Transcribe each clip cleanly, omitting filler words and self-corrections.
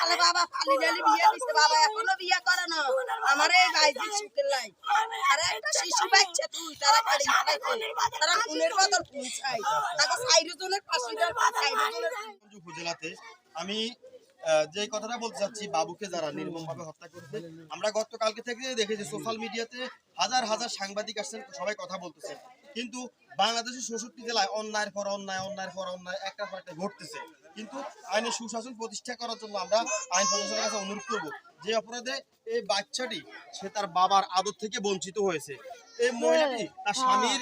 সকালে বাবা ফালি ডালি বিয়ে দিছে, বাবা এখনো বিয়ে করে না। আমার এই ভাইজির সুখের লাই আরে একটা শিশু বাচ্চা তুই তারা কাড়ি খাই তারা খুনের বদল খুন চাই তাকে সাইরজনের ফাঁসি দেওয়ার সাইরজনের উপজেলাতে আমি যে কথাটা বলতে চাচ্ছি, বাবুকে যারা নির্মমভাবে হত্যা করেছে, আমরা গতকালকে থেকে দেখেছি সোশ্যাল মিডিয়াতে হাজার হাজার সাংবাদিক আসছেন, সবাই কথা বলতেছে, কিন্তু বাংলাদেশের ৬৬ জেলায় অন্যায়ের পর অন্যায়, অন্যায়ের পর অন্যায় একটার পর একটা ঘটতেছে। কিন্তু আইনের সুশাসন প্রতিষ্ঠা করার জন্য আমরা আইন প্রশাসনের কাছে অনুরোধ করব, যে অপরাধে এই বাচ্চাটি সে তার বাবার আদর থেকে বঞ্চিত হয়েছে, এই মহিলাটি তার স্বামীর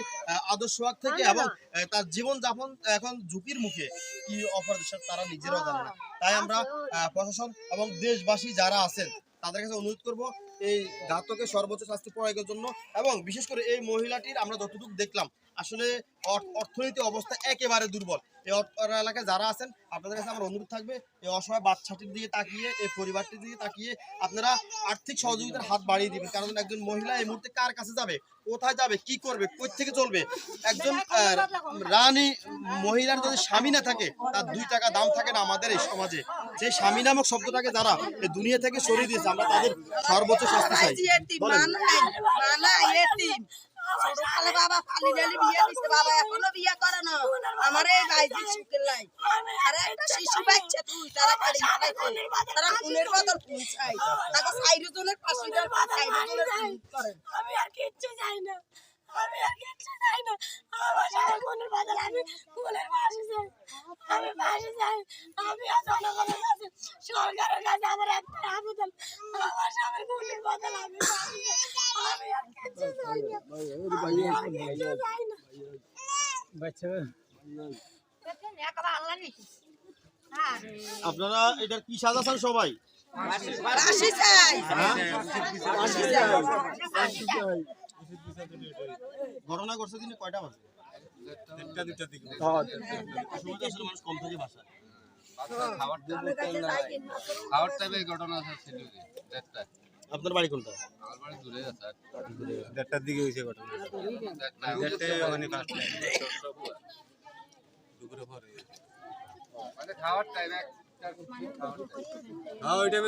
আদর্শ থেকে এবং তার জীবন যাপন এখন ঝুঁকির মুখে, কি অপরাধ তারা নিজেরাও জানে না। তাই আমরা প্রশাসন এবং দেশবাসী যারা আছেন তাদের কাছে অনুরোধ করব এই ঘাতকের সর্বোচ্চ শাস্তি প্রয়োগের জন্য। এবং বিশেষ করে এই মহিলাটির আমরা যতটুকু দেখলাম আসলে অর্থনৈতিক অবস্থা একেবারে দুর্বল। এই এলাকায় যারা আছেন আপনাদের কাছে আমার অনুরোধ থাকবে, এই অসহায় বাচ্চাটির দিকে তাকিয়ে, এই পরিবারটির দিকে তাকিয়ে আপনারা আর্থিক সহযোগিতার হাত বাড়িয়ে দিবেন। কারণ একজন মহিলা এই মুহূর্তে কার কাছে যাবে, কোথায় যাবে, কি করবে, কই থেকে চলবে? একজন রানী মহিলার যদি স্বামী না থাকে, তার 2 টাকা দাম থাকে না আমাদের এই সমাজে। সেই স্বামী নামক শব্দটাকে যারা এই দুনিয়া থেকে সরিয়ে দিয়েছে, আমরা তাদের সর্বোচ্চ শাস্তি চাই। সকালে বাবা ফালি ডালি বিয়ে দিছে, বাবা এখনো বিয়ে করে না। আমার এই ভাইজির সুখের লাই আরে একটা শিশু বাচ্চা তুই তারা কাড়ি খাই তারা খুনের বদল খুন চাই তাকে সাইরজনের ফাঁসি দেওয়ার সাইরজনের খুন করেন। আমি আর কিচ্ছু চাই না, আমি আর কিচ্ছু চাই না। আমার স্বামী খুনের বদল আমি খুনের ফাঁসি চাই, আমি ফাঁসি চাই। আমি আর জনগণের কাছে, সরকারের কাছে আমার একটা আবেদন, আমার স্বামী খুনের বদল আমি ফাঁসি চাই। আমি আর কিচ্ছু চাই না, আমি আর কিচ্ছু চাই না। আপনারা এটার কি সাজা চান সবাই? ফাঁসি চাই, ফাঁসি চাই। ঘটনা ঘটছে দিনে কয়টা বাজে? 1টা 2টার দিকে। সময়টা আসলে মানুষ কম থাকে বাসায়। খাওয়ার টাইমে ঘটনা ছিল। আপনার বাড়ি কোনটা? আমার বাড়ি দূরে আছে, 1টার দিকে হয়েছে ঘটনা। 1টায় মানে দুপুরে পরে মানে খাওয়ার টাইমে একটা খাওয়ার টাইম।